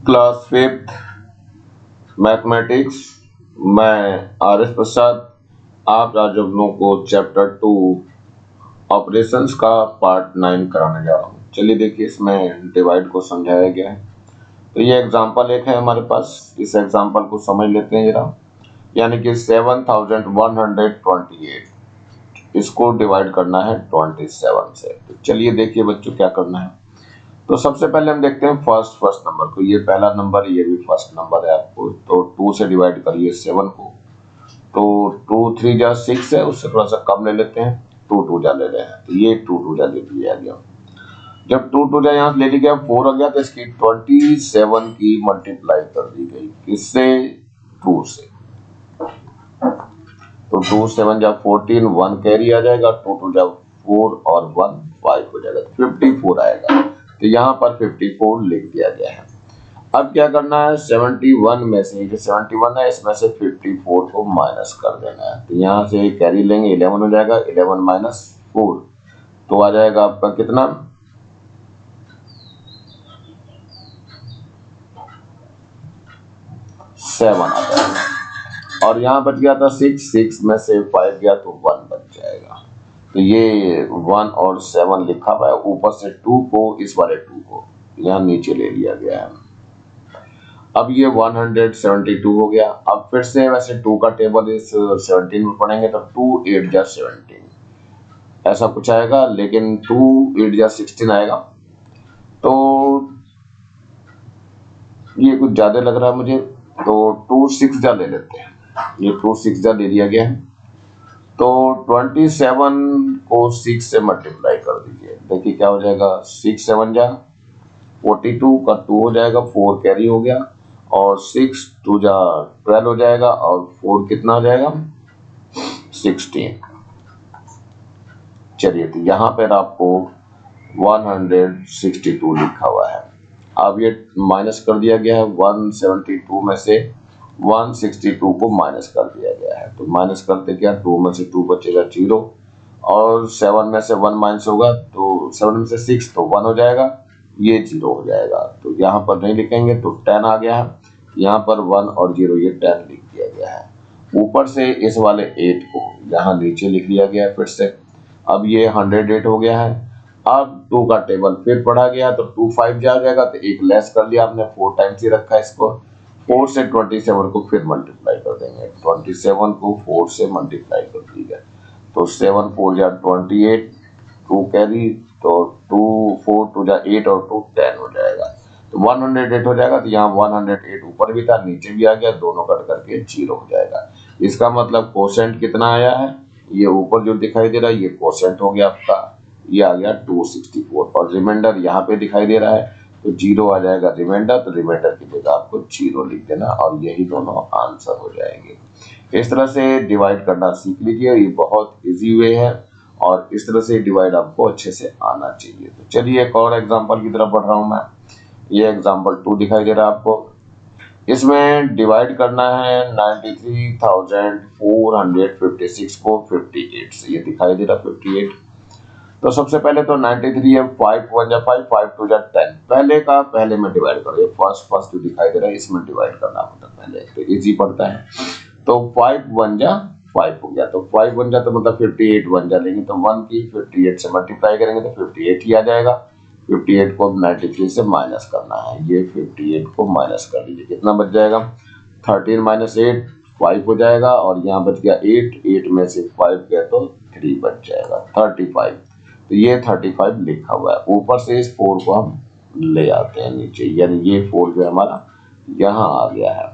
Class fifth mathematics. मैं R S प्रसाद आप आज हम लोगों को चैप्टर 2 ऑपरेशंस का पार्ट 9 कराने जा रहा हूँ। चलिए देखिए, इसमें डिवाइड को समझाया गया है। तो ये एग्जांपल एक है हमारे पास, इस एग्जांपल को समझ लेते हैं जरा। यानी कि 7128 इसको डिवाइड करना है 27 से। तो चलिए देखिए बच्चों क्या करना है। तो सबसे पहले हम देखते हैं फर्स्ट नंबर को। ये पहला नंबर, ये भी फर्स्ट नंबर है आपको। तो 2 से डिवाइड करिए 7 को। तो 2 3 जा 6 है, उससे थोड़ा सा कम ले लेते हैं, 2 2 जा ले रहे हैं। तो ये 2 2 जा ले लिया गया। जब 2 2 जा यहाँ से ले लिया 4 आ गया, तो इसकी 27 की मल्टीप्लाई कर दी गई किससे? 2 से। तो 2 7 जा 14, 1 कैरी आ जाएगा, 2 2 जा 4 और 1 5 हो जाएगा, 54 आएगा। तो यहाँ पर 54 लिख दिया गया है। अब क्या करना है, 71 में से, जो 71 है इसमें से 54 को माइनस कर देना है। तो यहाँ से कैरी लेंगे, 11 हो जाएगा, 11 माइनस 4 तो आ जाएगा आपका कितना? 7 आ जाएगा। और यहाँ बच गया था 6 में से 5 गया तो 1 बच जाएगा। तो ये 1 और 7 लिखा हुआ है। ऊपर से 2 को, इस वाले 2 को यहाँ नीचे ले लिया गया है। अब ये 172 हो गया। अब फिर से वैसे 2 का टेबल इस 17 में पढ़ेंगे तो 2 8 जा 17 ऐसा कुछ आएगा, लेकिन 2 8 जा 16 आएगा। तो ये कुछ ज्यादा लग रहा है मुझे, तो 2 6 जा ले लेते हैं। ये 2 6 जा ले लिया गया है। तो 27 को 6 से मल्टीप्लाई कर दीजिए। देखिए क्या हो जाएगा, 6 7 जा 42 का 2 हो जाएगा, 4 कैरी हो गया, और 6 2 जा 12 हो जाएगा, और 4 कितना हो जाएगा? 16। चलिए, तो यहाँ पर आपको 162 लिखा हुआ है। अब ये माइनस कर दिया गया है, 172 में से 162 को माइनस कर दिया गया है। तो माइनस करते क्या, 2 में से 2 बचेगा 0, और 7 में से 1 माइनस होगा तो 7 में से 6 तो 1 हो जाएगा, ये 0 हो जाएगा। तो यहाँ पर नहीं लिखेंगे तो 10 आ गया है। यहाँ पर 1 और 0 ये 10 लिख दिया गया है। ऊपर से इस वाले 8 को यहाँ नीचे लिख लिया गया है फिर से। अब ये 108 हो गया है। अब 2 का टेबल फिर पढ़ा गया, तो 2 5 जा जाएगा, तो एक लेस कर लिया आपने, 4 टाइम्स ही रखा है इसको। 4 से 27 को फिर मल्टीप्लाई कर देंगे। 27 को 4 से मल्टीप्लाई कर दीजिए, तो 7 4 जा 28, 2 कैरी, तो 2 4 2 जा 8 और 2 10 हो जाएगा। तो 108 हो जाएगा। तो यहाँ 108 ऊपर भी था, नीचे भी आ गया, दोनों कट करके 0 हो जाएगा। इसका मतलब कोसेंट कितना आया है, ये ऊपर जो दिखाई दे रहा है ये कोसेंट हो गया आपका, ये आ गया 264, और रिमाइंडर यहाँ पे दिखाई दे रहा है तो 0 आ जाएगा रिमाइंडर। तो रिमाइंडर की जगह आपको 0 लिख देना, और यही दोनों आंसर हो जाएंगे। इस तरह से डिवाइड करना सीख लीजिए, ये बहुत इजी वे है, और इस तरह से डिवाइड आपको अच्छे से आना चाहिए। तो चलिए एक और एग्जाम्पल की तरफ बढ़ रहा हूँ मैं। ये एग्जाम्पल 2 दिखाई दे रहा है आपको। इसमें डिवाइड करना है 93,456 को 58 से। ये दिखाई दे रहा 58। तो सबसे पहले तो 93 है, 5 1 जा 5, 5 2 जा 10। पहले का पहले में डिवाइड करो। फर्स्ट जो दिखाई दे रहा है इसमें डिवाइड करना होता है पहले, तो इजी पड़ता है। तो 5 1 जा 5 हो गया, तो 5 1 जा तो मतलब 58 1 जा लेंगे, तो 1 की 58 से मल्टीप्लाई करेंगे तो 58 ही आ जाएगा। 58 को 93 से माइनस करना है, ये 58 को माइनस कर दीजिए, कितना बच जाएगा? 13 माइनस 8 5 हो जाएगा, और यहाँ बच गया 8 में से 5 गया तो 3 बच जाएगा 35। तो ये 35 लिखा हुआ है। ऊपर से इस 4 को हम ले आते हैं नीचे, यानी ये 4 जो है हमारा यहाँ आ गया है।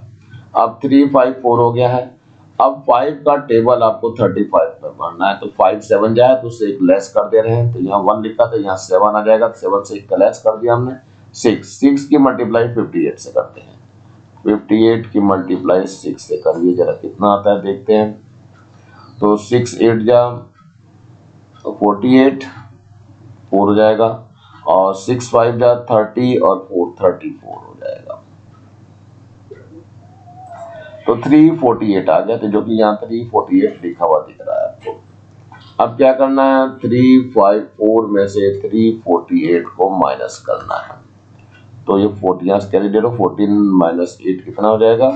अब 3 5 4 हो गया है। अब 5 का टेबल आपको 35 पर भरना है, तो 5 7 जाए तो उससे एक लेस कर दे रहे हैं, तो यहाँ 1 लिखा तो यहाँ 7 आ जाएगा, 7 से एक लेस कर दिया हमने। 6 की मल्टीप्लाई 58 से करते हैं। 58 की मल्टीप्लाई 6 से करिए, जरा कितना आता है देखते हैं। तो 6 8 जा 48, 4 हो जाएगा, और 6 5 जा 30 और 4 34 हो जाएगा। तो 348 आ गया, तो जो कि यहाँ 348 लिखा हुआ दिख रहा है आपको। अब क्या करना है, 354 में से 348 को माइनस करना है। तो ये 14 यहाँ से कैरी ले लो, 14 माइनस 8 कितना हो जाएगा,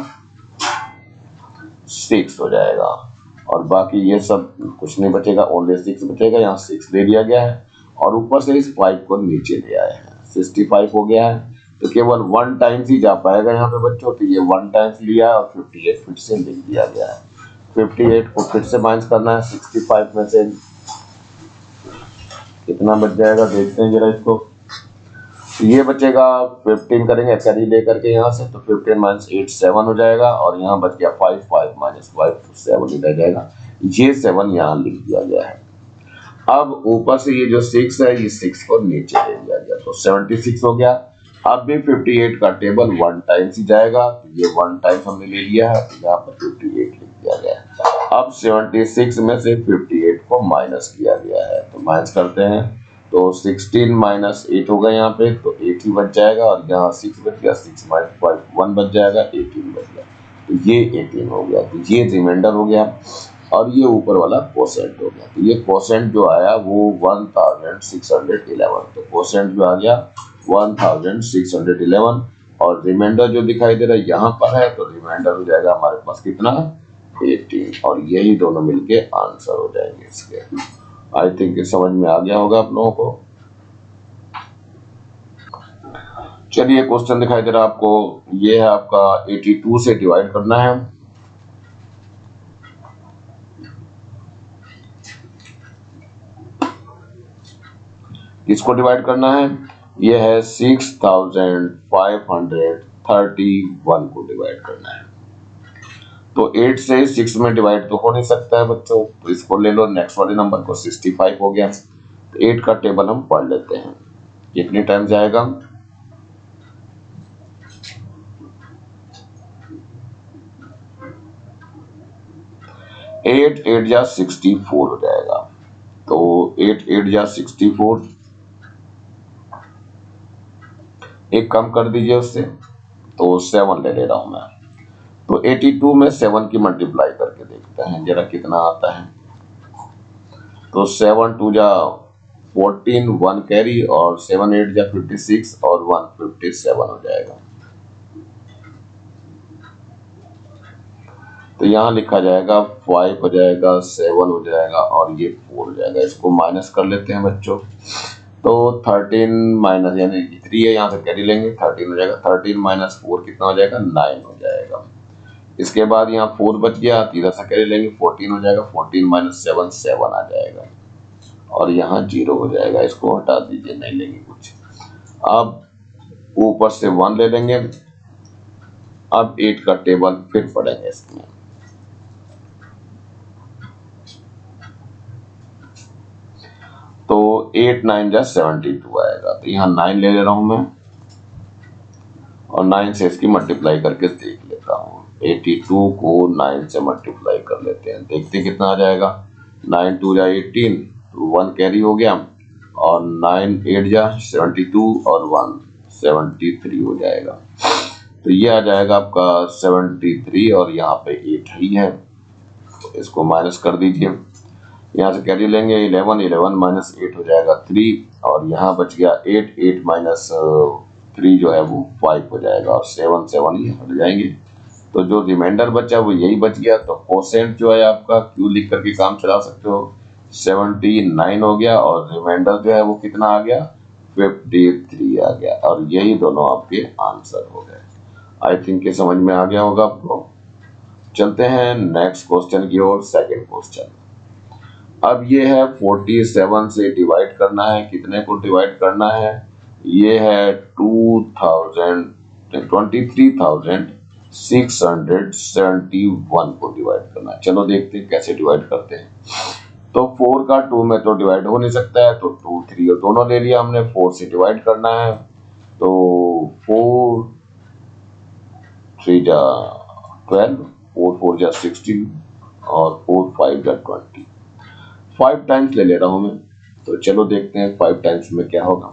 6 हो जाएगा। और बाकी ये सब कुछ नहीं बचेगा, ओनली 6 बचेगा। यहाँ 6 ले लिया गया है और ऊपर से इस 5 को नीचे ले आए हैं, 65 हो गया है। तो केवल 1 टाइम्स ही जा पाएगा यहाँ पे बच्चों, तो ये 1 टाइम्स लिया और 58 फिर से लिख दिया गया है। 58 को फिर से माइनस करना है 65 में से, कितना बच जाएगा देखते हैं जरा इसको। तो ये बचेगा 15 करेंगे कैरी ले करके यहाँ से, तो 15 माइनस 8 7 हो जाएगा। और यहाँ बच गया 5, 5 माइनस 5 7 ही रह जाएगा। ये 7 यहाँ लिख दिया गया है। अब ऊपर से ये जो 6 है, ये 6 को नीचे ले लिया गया, तो 76 हो गया। अब भी 58 का टेबल 1 टाइम्स ही जाएगा, तो ये 1 टाइम्स हमने ले लिया है, तो यहाँ पर 58 लिख दिया गया है। अब 76 में से 58 को माइनस किया गया है, तो माइनस करते हैं, तो 16 माइनस 8 होगा यहाँ पे, तो 8 ही बच जाएगा। और यहाँ 6 बच गया, 6 माइनस 5 1 बच जाएगा, 18 बच गया, तो ये 18 हो गया। तो ये रिमाइंडर हो गया और ये ऊपर वाला कोसेंट हो गया। तो ये कोसेंट जो आया वो 1611, तो कोसेंट जो आ गया 1611। और रिमाइंडर जो दिखाई दे रहा है यहाँ पर है, तो रिमाइंडर हो जाएगा हमारे पास कितना, 18। और यही दोनों मिलके आंसर हो जाएंगे इसके। आई थिंक ये समझ में आ गया होगा आप लोगों को। चलिए क्वेश्चन दिखाई दे रहा है आपको, ये है आपका 82 से डिवाइड करना है। किसको डिवाइड करना है, ये है 6531 को डिवाइड करना है। तो 8 से 6 में डिवाइड तो हो नहीं सकता है बच्चों, तो इसको ले लो नेक्स्ट वाले नंबर को, 65 हो गया। तो 8 का टेबल हम पढ़ लेते हैं, कितने टाइम जाएगा, 8 8 जा 64 हो जाएगा। तो 8 8 जा 64, एक कम कर दीजिए उससे, तो 7 ले ले रहा हूं मैं। तो 82 में 7 की मल्टीप्लाई करके देखते हैं जरा कितना आता है। तो 7 2 जा 14, 1 कैरी, और 7 8 जा 56 और 1 57 हो जाएगा। तो यहाँ लिखा जाएगा 5 हो जाएगा, 7 हो जाएगा और ये 4 हो जाएगा। इसको माइनस कर लेते हैं बच्चों। तो 13 माइनस यानी 3 है, यहाँ से कैरी लेंगे, 13 हो जाएगा। 13 माइनस 4 कितना हो जाएगा, 9 हो जाएगा। इसके बाद यहाँ 4 बच गया, इधर से कैरी लेंगे, 14 हो जाएगा। 14 माइनस 7 7 आ जाएगा और यहाँ 0 हो जाएगा। इसको हटा दीजिए, नहीं लेंगे कुछ। अब ऊपर से 1 ले लेंगे। अब 8 का टेबल फिर पढ़ेंगे इसमें। तो 8 9 जा 72 आएगा, तो यहाँ 9 ले रहा हूं मैं और 9 से इसकी मल्टीप्लाई करके देख लेता हूँ। 82 को 9 से मल्टीप्लाई कर लेते हैं, देखते हैं कितना आ जाएगा। 9 2 जा 18, तो 1 कैरी हो गया, और 9 8 जा 72 और 1 73 हो जाएगा। तो ये आ जाएगा आपका 73 और यहाँ पे 8 ही है, तो इसको माइनस कर दीजिए। यहाँ से कैरी लेंगे, 11 11 माइनस 8 हो जाएगा 3, और यहाँ बच गया 8 8 माइनस 3 जो है वो 5 हो जाएगा, और 7 7 ही हट जाएंगे। तो जो रिमाइंडर बचा वो यही बच गया। तो कोसेंट जो है आपका क्यू लिख करके काम चला सकते हो, 79 हो गया, और रिमाइंडर जो है वो कितना आ गया, 53 आ गया। और यही दोनों आपके आंसर हो गए। आई थिंक ये समझ में आ गया होगा आपको। चलते हैं नेक्स्ट क्वेश्चन की ओर, सेकंड क्वेश्चन। अब ये है 47 से डिवाइड करना है, कितने को डिवाइड करना है, ये है 23,671 को डिवाइड करना है। चलो देखते हैं कैसे डिवाइड करते हैं। तो 4 का 2 में तो डिवाइड हो नहीं सकता है, तो 2 3 और दोनों ले लिया हमने। 4 से डिवाइड करना है, तो 4 3 जा 12, 4 4 जा 16 और 4 5 जा 20। 5 टाइम्स ले ले रहा हूं मैं, तो चलो देखते हैं 5 टाइम्स में क्या होगा।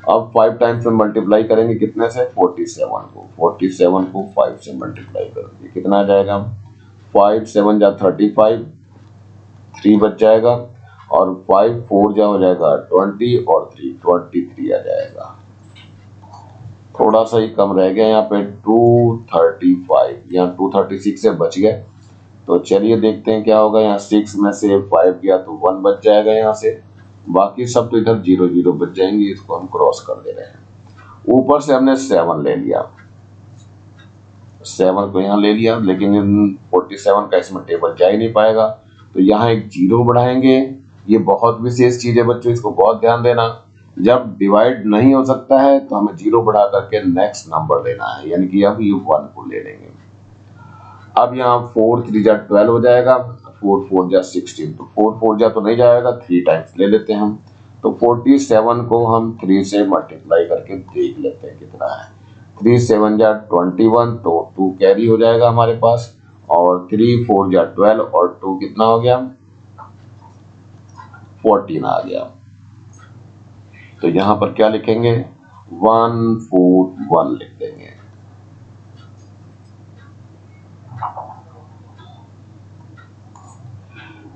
अब 5 टाइम्स में मल्टीप्लाई करेंगे कितने से, 47 को। 47 को 5 से मल्टीप्लाई करेंगे, कितना आ जाएगा, 5 7 जा 35, 3 बच जाएगा, और 5 4 जा हो जाएगा 20 और 3 23 आ जाएगा। थोड़ा सा ही कम रह गया यहाँ पे 235, यहाँ 236 से बच गए। तो चलिए देखते हैं क्या होगा। यहाँ 6 में से 5 गया तो 1 बच जाएगा यहाँ से, बाकी सब तो इधर 0 0 बच जाएंगे। इसको हम क्रॉस कर दे रहे हैं। ऊपर से हमने 7 ले लिया, 7 को यहाँ ले लिया, लेकिन 47 का इसमें टेबल जा ही नहीं पाएगा, तो यहाँ एक 0 बढ़ाएंगे। ये बहुत विशेष चीज है बच्चों, इसको बहुत ध्यान देना। जब डिवाइड नहीं हो सकता है तो हमें 0 बढ़ा करके नेक्स्ट नंबर लेना है, यानी कि अब ये 1 को ले लेंगे। अब यहाँ 4 3 जा 12 हो जाएगा, 4 4 जा 16, तो 4 4 जा तो नहीं जाएगा, 3 टाइम्स ले लेते हैं हम। तो 47 को हम 3 से मल्टीप्लाई करके देख लेते हैं कितना है। 3 7 जा 21, तो 2 कैरी हो जाएगा हमारे पास, और 3 4 जा 12 और 2 कितना हो गया, 14 आ गया। तो यहाँ पर क्या लिखेंगे, 1 4 1 लिख देंगे।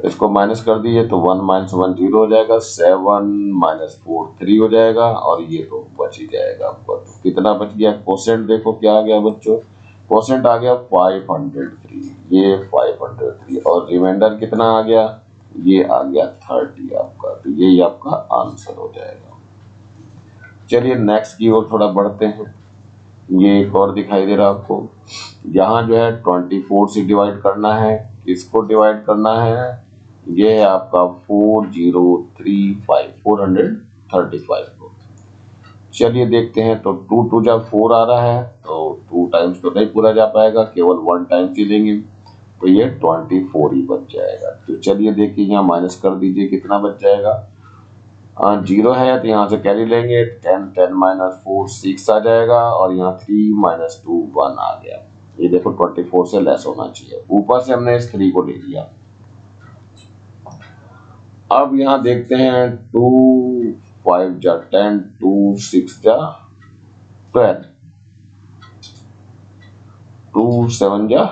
इसको माइनस कर दिए तो 1 - 1 0 हो जाएगा, 7 - 4 3 हो जाएगा, और ये तो बच ही जाएगा आपको। तो कितना बच गया, कोसेंट देखो क्या आ गया बच्चों, कोसेंट आ गया 503, ये 503, और रिमाइंडर कितना आ गया, ये आ गया 30 आपका। तो यही आपका आंसर हो जाएगा। चलिए नेक्स्ट की ओर थोड़ा बढ़ते हैं। ये एक और दिखाई दे रहा है आपको, यहाँ जो है 24 से डिवाइड करना है। किसको डिवाइड करना है, ये है आपका 435 को। चलिए देखते हैं। तो 2 2 जा 4 आ रहा है, तो 2 टाइम्स तो नहीं पूरा जा पाएगा, केवल 1 टाइम्स ही लेंगे, तो ये 24 ही बच जाएगा। तो चलिए देखिए, यहाँ माइनस कर दीजिए, कितना बच जाएगा। 0 है तो यहाँ से कैरी लेंगे, 10 10 - 4 6 आ जाएगा, और यहाँ 3 - 2 1 आ गया। ये देखो 24 से लेस होना चाहिए। ऊपर से हमने इस 3 को ले लिया। अब यहाँ देखते हैं, 2 5 जा 10, 2 6 जा 12, 2 7 जा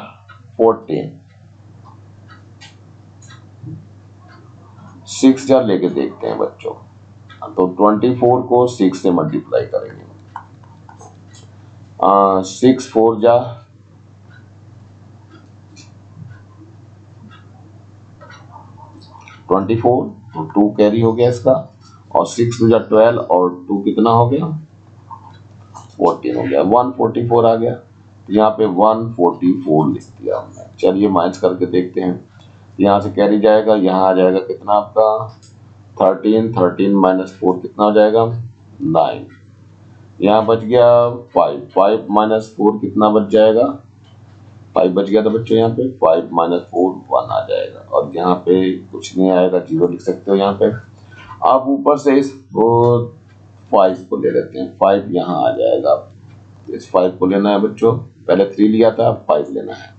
14, 6 जा लेके देखते हैं बच्चों। तो 24 को 6 से मल्टीप्लाई करेंगे। 6 4 जा 24, तो 2 कैरी हो गया इसका, और 6 2 जा 12, और 2 कितना हो गया, 14 हो गया, 144 आ गया। तो यहाँ पे 144 लिख दिया हमने। चलिए माइनस करके देखते हैं। यहाँ से कैरी जाएगा, यहाँ आ जाएगा कितना आपका 13, 13 - 4 कितना हो जाएगा 9, यहाँ बच गया 5, 5 - 4 कितना बच जाएगा, 5 बच गया था बच्चों। यहाँ पे 5 - 4 1 आ जाएगा, और यहाँ पे कुछ नहीं आएगा, 0 लिख सकते हो यहाँ पे। आप ऊपर से इस 5 को ले लेते हैं, 5 यहाँ आ जाएगा। इस 5 को लेना है बच्चों, पहले 3 लिया था, अब 5 लेना है।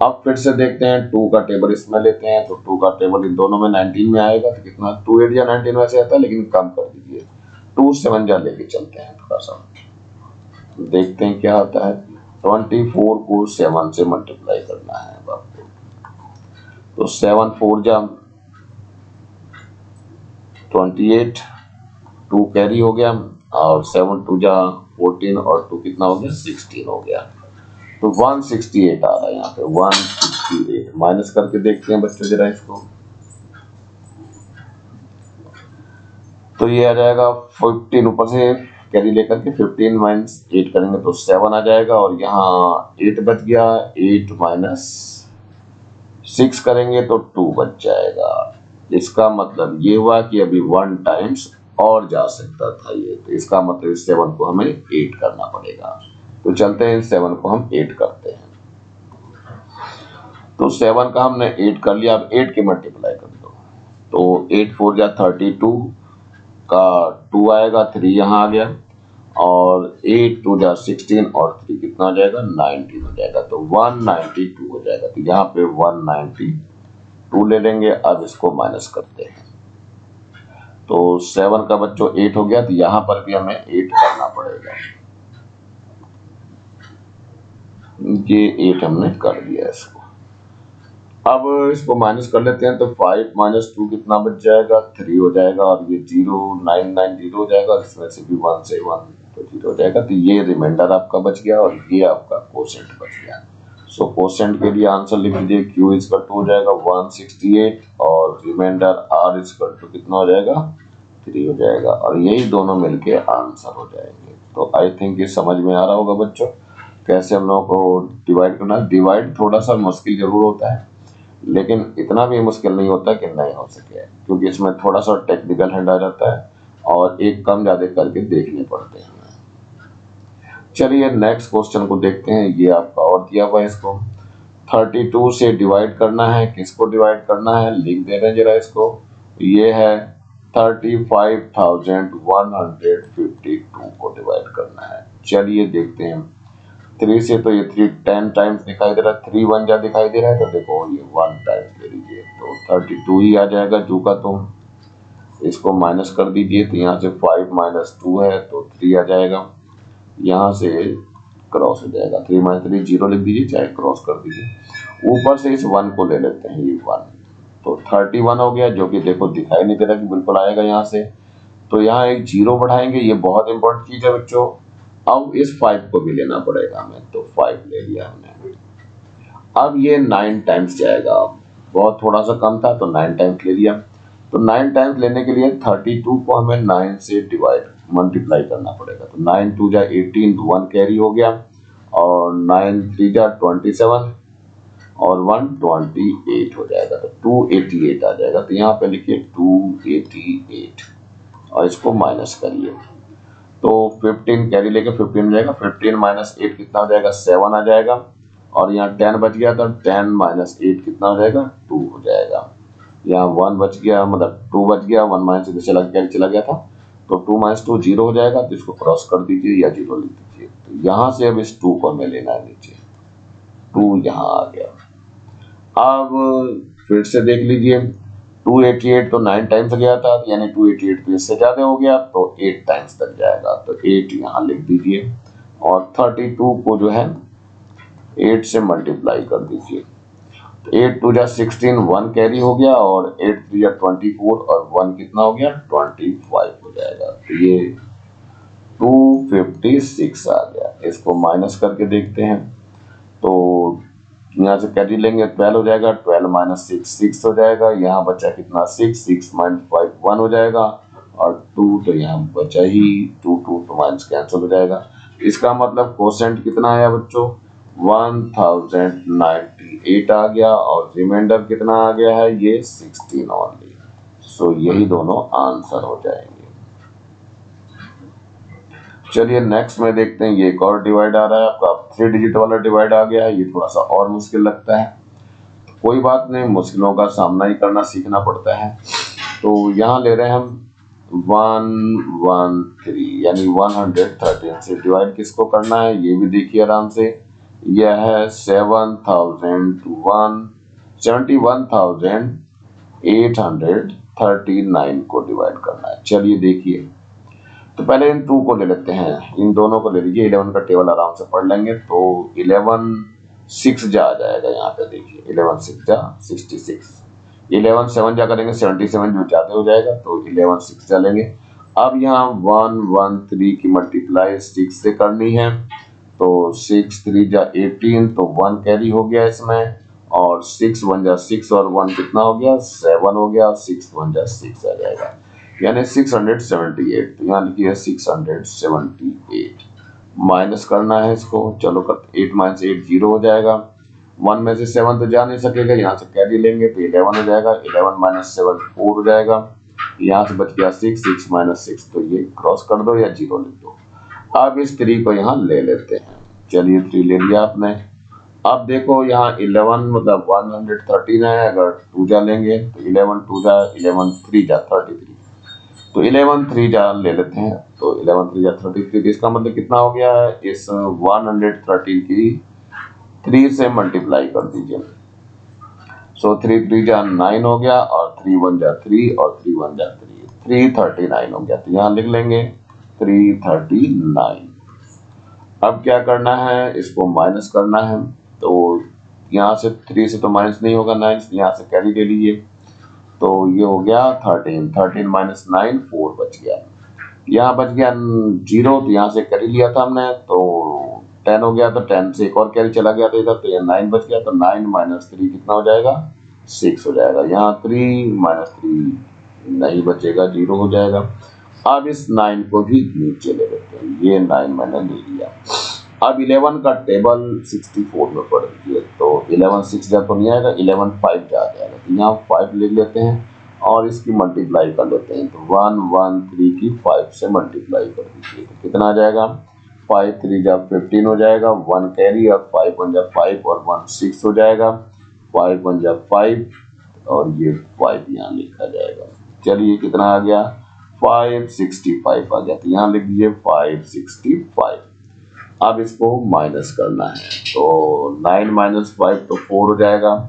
अब फिर से देखते हैं, 2 का टेबल इसमें लेते हैं, तो 2 का टेबल इन दोनों में 19 में आएगा, तो कितना 2 8 या 19 वैसे आता है, लेकिन कम कर दीजिए, 2 7 जा लेके चलते हैं थोड़ा सा, देखते हैं क्या होता है। 24 को 7 से मल्टीप्लाई करना है आपको, तो 7 4 जा 28, 2 कैरी हो गया, और 7 2 जा 14, और 2 कितना हो गया 16 हो गया। तो 168 आ रहा है यहाँ पे, 168 माइनस करके देखते हैं बच्चों जरा इसको। तो ये आ जाएगा 15, ऊपर से कैरी लेकर के 15 - 8 करेंगे तो 7 आ जाएगा, और यहाँ 8 बच गया, 8 - 6 करेंगे तो 2 बच जाएगा। इसका मतलब ये हुआ कि अभी 1 टाइम्स और जा सकता था ये, तो इसका मतलब इस 7 को हमें 8 करना पड़ेगा। तो चलते हैं, 7 को हम 8 करते हैं। तो 7 का हमने 8 कर लिया, अब 8 के मल्टीप्लाई कर दो, तो 8 4 जा 32 का 2 आएगा, 3 यहाँ आ गया, और 8 2 जा 16, और 3 कितना हो जाएगा 19 हो जाएगा, तो 192 हो जाएगा। तो यहाँ पे 192 ले लेंगे। अब इसको माइनस करते हैं, तो 7 का बच्चों 8 हो गया, तो यहाँ पर भी हमें 8 करना पड़ेगा। ये 8 हमने कर दिया इसको। अब इसको माइनस कर लेते हैं, तो 5 - 2 कितना बच जाएगा 3 हो जाएगा, और ये 0 9 9 0 हो जाएगा, और इसमें से भी 1 से 1 तो 0 हो जाएगा। तो ये रिमाइंडर आपका बच गया और ये आपका कोसेंट बच गया। सो कोसेंट के लिए आंसर लिख लीजिए, Q इक्वल टू हो जाएगा 168 और रिमाइंडर R इक्वल टू कितना हो जाएगा 3 हो जाएगा, और यही दोनों मिलके आंसर हो जाएंगे। तो आई थिंक ये समझ में आ रहा होगा बच्चों कैसे हम लोगों को डिवाइड करना है। डिवाइड थोड़ा सा मुश्किल जरूर होता है, लेकिन इतना भी मुश्किल नहीं होता कि नहीं हो सके, क्योंकि इसमें थोड़ा सा टेक्निकल हैंड आ जाता है और एक कम ज्यादा करके देखने पड़ते हैं। चलिए नेक्स्ट क्वेश्चन को देखते हैं। ये आपका और दिया हुआ है, इसको 32 से डिवाइड करना है। किसको डिवाइड करना है लिख दे रहे हैं जरा इसको। ये है 35,152 को डिवाइड करना है। चलिए देखते हैं। 3 से तो ये 3 10 टाइम्स दिखाई दे रहा है, 3 1 जा दिखाई दे रहा है, तो देखो ये 1 टाइम्स ले लीजिए तो 32 ही आ जाएगा जू का। तुम इसको माइनस कर दीजिए, तो यहाँ से 5 - 2 है तो 3 आ जाएगा, यहाँ से क्रॉस हो जाएगा। 3 - 3 0 लिख दीजिए, चाहे क्रॉस कर दीजिए। ऊपर से इस 1 को ले लेते हैं, ये 1 तो 31 हो गया, जो कि देखो दिखाई नहीं दे रहा कि बिल्कुल आएगा यहाँ से। तो यहाँ एक 0 बढ़ाएंगे, ये बहुत इंपॉर्टेंट चीज है बच्चों। अब इस 5 को भी लेना पड़ेगा हमें, तो 5 ले लिया हमने। अब ये 9 टाइम्स जाएगा, बहुत थोड़ा सा कम था तो 9 टाइम्स ले लिया। तो 9 टाइम्स लेने के लिए 32 को हमें 9 से डिवाइड मल्टीप्लाई करना पड़ेगा। तो 9 2 जा 18, तो 1 कैरी हो गया, और 9 3 जा 27 और 1 28 हो जाएगा, तो 288 आ जाएगा। तो यहाँ पे लिखिए 288 और इसको माइनस करिए, तो 15 कैरी लेके 15 हो जाएगा। 15 - 8 कितना हो जाएगा 7 आ जाएगा, और यहाँ 10 बच गया, तो 10 - 8 कितना हो जाएगा 2 हो जाएगा। यहाँ 1 बच गया, मतलब 2 बच गया, 1 माइनस से चला गया था, तो 2 - 2 0 हो जाएगा। तो इसको क्रॉस कर दीजिए या 0 लिख दीजिए। तो यहाँ से अब इस 2 को हमें लेना है नीचे, 2 यहाँ आ गया। अब फिर से देख लीजिए, 288 तो 9 टाइम्स गया था, यानी 288 तो इससे ज्यादा हो गया, तो 8 टाइम्स तक जाएगा, तो 8 यहाँ लिख दीजिए, और 32 को जो है 8 से मल्टीप्लाई कर दीजिए। 8 2 जा 16, 1 कैरी हो गया, और 8 3 जा 24 और 1 कितना हो गया 25 हो जाएगा। तो ये 256 आ गया। इसको माइनस करके देखते हैं, तो यहाँ से कैरी लेंगे 12 हो जाएगा, 12 - 6 6 हो जाएगा। यहाँ बचा कितना 6 6 - 5 1 हो जाएगा, और 2 तो यहाँ बचा ही 2 2 तो माइनस कैंसिल हो जाएगा। इसका मतलब कोसेंट कितना आया बच्चों 1098 आ गया, और रिमाइंडर कितना आ गया है ये 16 ओनली। सो यही दोनों आंसर हो जाएंगे। चलिए नेक्स्ट में देखते हैं। ये एक और डिवाइड आ रहा है आपका, 3 डिजिट वाला डिवाइड आ गया है। ये थोड़ा सा और मुश्किल लगता है, कोई बात नहीं, मुश्किलों का सामना ही करना सीखना पड़ता है। तो यहाँ ले रहे हैं हम 113, यानी 113 से डिवाइड किसको करना है ये भी देखिए आराम से। यह है 71,839 को डिवाइड करना है। चलिए देखिए, तो पहले इन 2 को ले लेते हैं, इन दोनों को ले लीजिए। 11 का टेबल आराम से पढ़ लेंगे, तो 11 6 जा आ जाएगा। यहाँ पे देखिए 11 6 जा 66, 11 7 जा करेंगे 77, जो ज्यादा हो जाएगा, तो 11 6 जा लेंगे। अब यहाँ 113 की मल्टीप्लाई 6 से करनी है, तो 6 3 जा 18, तो 1 कैरी हो गया इसमें, और 6 1 जा 6 और 1 कितना हो गया 7 हो गया, 6 1 जा 6 आ जाएगा, यानी 678। तो यहाँ लिखिए 678 माइनस करना है इसको। चलो कर 8 - 8 0 हो जाएगा। 1 में से 7 तो जा नहीं सकेगा, यहाँ से कैरी लेंगे तो 11 हो जाएगा। 11 - 7 4 हो जाएगा, यहाँ से बच गया 6 6 - 6, तो ये क्रॉस कर दो या 0 लिख दो। अब इस 3 को यहाँ ले लेते हैं। चलिए 3 ले लिया आपने। अब देखो यहाँ 11 मतलब 113 है, अगर 2 जा लेंगे तो 11 2 जा 11 3 जा 33, तो 11 3 जा ले लेते हैं, तो 11 3 जा 33। इसका मतलब कितना हो गया है, इस 113 की 3 से मल्टीप्लाई कर दीजिए। सो 3 3 जा 9 हो गया, और 3 1 जा 3 और 3 1 जा 3, 339 हो गया। तो यहाँ लिख लेंगे 339। अब क्या करना है, इसको माइनस करना है, तो यहाँ से 3 से तो माइनस नहीं होगा 9, यहाँ से कैरी ले लीजिए, तो ये हो गया 13 13 - 9 4 बच गया। यहाँ बच गया 0, तो यहाँ से कैरी लिया था हमने, तो 10 हो गया, तो 10 से एक और कैरी चला गया था इधर, तो ये 9 बच गया, तो 9 माइनस 3 कितना हो जाएगा, 6 हो जाएगा। यहाँ 3 माइनस 3 नहीं बचेगा, 0 हो जाएगा। अब इस 9 को भी नीचे ले लेते हैं, ये 9 मैंने ले लिया। अब 11 का टेबल 64 में पढ़ दीजिए, तो 11 6 जा तो नहीं आएगा, 11 5 जा जाएगा, तो यहाँ 5 ले लेते हैं और इसकी मल्टीप्लाई कर लेते हैं, तो 1 1 3 की 5 से मल्टीप्लाई कर दीजिए, तो कितना आ जाएगा, 5 3 जा 15 हो जाएगा, 1 कैरी, और 5 1 जा 5 और 1 6 हो जाएगा, 5 1 जा 5 और ये 5 यहाँ लिखा जाएगा। चलिए कितना आ गया, 565 आ गया, तो यहाँ लिख दीजिए 565। अब इसको माइनस करना है, तो 9 माइनस 5 तो 4 हो जाएगा,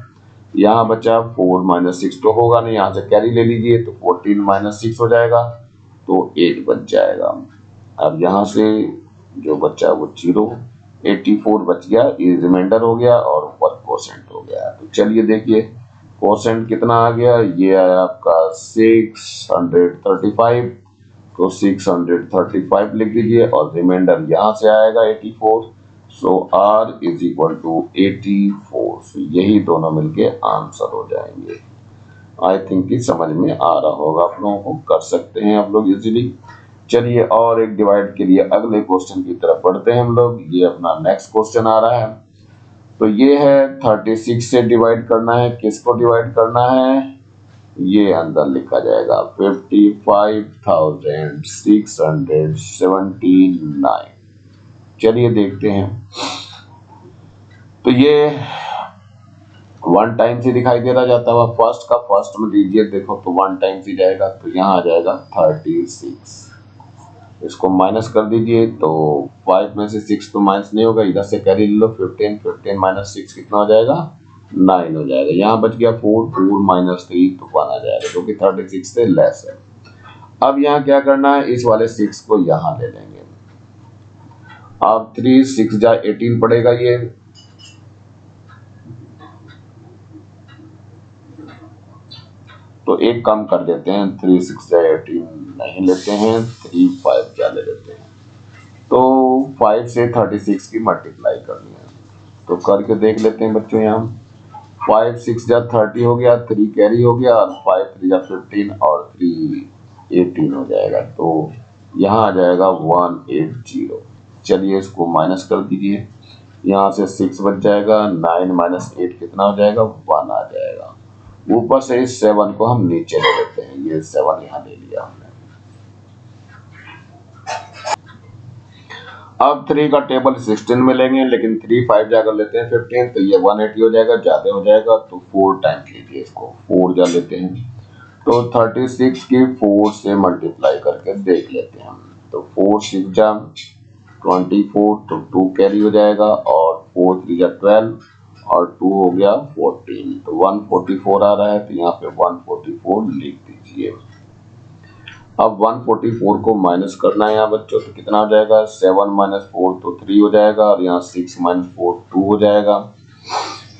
यहाँ बचा 4 माइनस 6 तो होगा नहीं, यहाँ से कैरी ले लीजिए, तो 14 माइनस 6 हो जाएगा, तो 8 बच जाएगा। अब यहाँ से जो बचा वो 0, 84 बच गया, ये रिमाइंडर हो गया और ऊपर कोसेंट हो गया। तो चलिए देखिए कोसेंट कितना आ गया, ये आया आपका 635, तो 635 लिख दीजिए और रिमाइंडर यहाँ से आएगा 84, सो R इज इक्वल टू 84। सो यही दोनों मिलके आंसर हो जाएंगे। आई थिंक कि समझ में आ रहा होगा आप लोगों को, कर सकते हैं आप लोग इजीली। चलिए और एक डिवाइड के लिए अगले क्वेश्चन की तरफ बढ़ते हैं हम लोग। ये अपना नेक्स्ट क्वेश्चन आ रहा है, तो ये है 36 से डिवाइड करना है, किसको डिवाइड करना है, ये अंदर लिखा जाएगा 55,679। चलिए देखते हैं, तो ये 1 टाइम से दिखाई दे रहा जाता हुआ, फर्स्ट का फर्स्ट में दीजिए, देखो तो 1 टाइम से जाएगा, तो यहाँ आ जाएगा 36, इसको माइनस कर दीजिए, तो 5 में से 6 तो माइनस नहीं होगा, इधर से कैरी ले लो, 15 माइनस 6 कितना हो जाएगा, 9 हो जाएगा। यहाँ बच गया 4 माइनस 3 तो 1 आ जाएगा, जो कि 36 से लेस है। अब यहाँ क्या करना है, इस वाले 6 को यहाँ ले लेंगे। अब 3 6 जा 18 पड़ेगा ये, तो एक कम कर देते हैं, 3 6 जा 18 नहीं लेते हैं, 3 5 जा ले लेते हैं। तो 5 से 36 की मल्टीप्लाई करनी है, तो करके देख लेते हैं बच्चों। यहाँ 5 6 जा 30 हो गया, 3 कैरी हो गया, और 5 3 जा 15 और 3 18 हो जाएगा, तो यहाँ आ जाएगा 180। चलिए इसको माइनस कर दीजिए, यहाँ से 6 बच जाएगा, 9 माइनस 8 कितना हो जाएगा, 1 आ जाएगा। ऊपर से इस 7 को हम नीचे ले लेते हैं, ये 7 यहाँ ले लिया हमने। अब 3 का टेबल 16 में लेंगे, लेकिन 3 5 जाकर लेते हैं 15, तो ये 180 हो जाएगा, ज्यादा हो जाएगा, तो 4 टाइम्स लीजिए इसको, 4 जा लेते हैं, तो 36 की 4 से मल्टीप्लाई करके देख लेते हैं हम। तो 4 6 जा 24, तो 2 कैरी हो जाएगा, और 4 3 जा 12 और 2 हो गया 14, तो 144 आ रहा है, तो यहाँ पे 144 लिख दीजिए। अब 144 को माइनस करना है यहाँ बच्चों, तो कितना हो जाएगा, 7 माइनस 4 तो 3 हो जाएगा, और यहाँ 6 माइनस 4 2 हो जाएगा।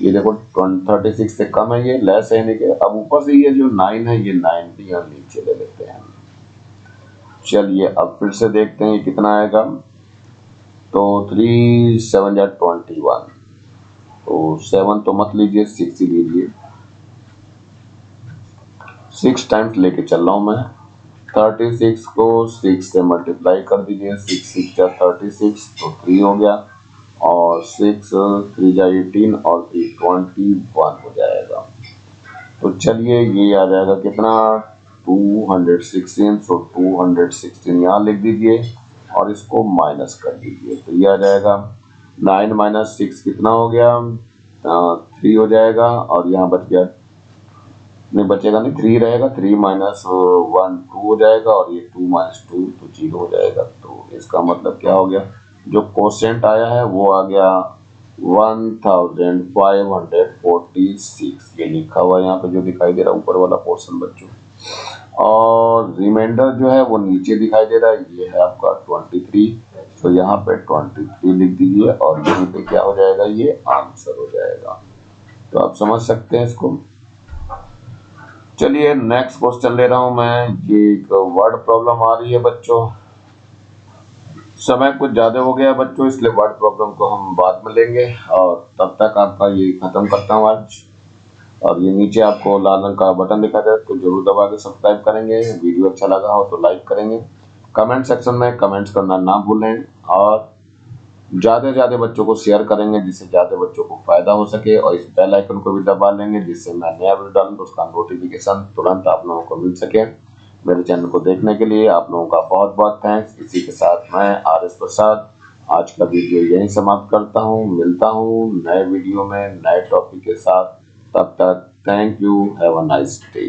ये देखो 36 से कम है, ये लेस है, नहीं। अब ऊपर से ये जो 9 है, ये 9 भी हम नीचे ले लेते हैं। चलिए अब फिर से देखते हैं कितना आएगा, तो 3 7 जा 21, तो 7 तो मत लीजिए, 6 ही लीजिए, 6 टाइम्स लेके चल रहा हूं मैं। 36 को 6 से मल्टीप्लाई कर दीजिए, 6 6 जा 36, तो 3 हो गया, और 6 3 जा 18 और 3 21 हो जाएगा। तो चलिए ये आ जाएगा कितना, 216, तो 216 यहाँ लिख दीजिए और इसको माइनस कर दीजिए, तो ये आ जाएगा 9 माइनस 6 कितना हो गया, 3 हो जाएगा, और यहाँ बच गया, नहीं बचेगा नहीं, 3 रहेगा, 3 माइनस 1 2 हो जाएगा, और ये 2 माइनस 2 तो 0 हो जाएगा। तो इसका मतलब क्या हो गया, जो कोसेंट आया है वो आ गया 1546, ये लिखा हुआ है यहाँ पे जो दिखाई दे रहा है ऊपर वाला पोर्शन बच्चों, और रिमाइंडर जो है वो नीचे दिखाई दे रहा है, ये है आपका 23, तो यहाँ पे 23 लिख दीजिए, और यहीं पे क्या हो जाएगा, ये आंसर हो जाएगा। तो आप समझ सकते हैं इसको। चलिए नेक्स्ट क्वेश्चन ले रहा हूं मैं, ये एक वर्ड प्रॉब्लम आ रही है बच्चों, समय कुछ ज़्यादा हो गया बच्चों, इसलिए वर्ड प्रॉब्लम को हम बाद में लेंगे। और तब तक आपका ये खत्म करता हूँ आज। और ये नीचे आपको लाल रंग का बटन दिखा दे तो जरूर दबा के सब्सक्राइब करेंगे। वीडियो अच्छा लगा हो तो लाइक करेंगे। कमेंट सेक्शन में कमेंट्स करना ना भूलें। और ज़्यादा से ज़्यादा बच्चों को शेयर करेंगे जिससे ज़्यादा बच्चों को फायदा हो सके। और इस बेल आइकन को भी दबा लेंगे जिससे मैं नया वीडियो डालूं तो उसका नोटिफिकेशन तुरंत आप लोगों को मिल सके। मेरे चैनल को देखने के लिए आप लोगों का बहुत बहुत थैंक्स। इसी के साथ मैं RS प्रसाद आज का वीडियो यहीं समाप्त करता हूँ। मिलता हूँ नए वीडियो में नए टॉपिक के साथ। तब तक thank you, have a nice day.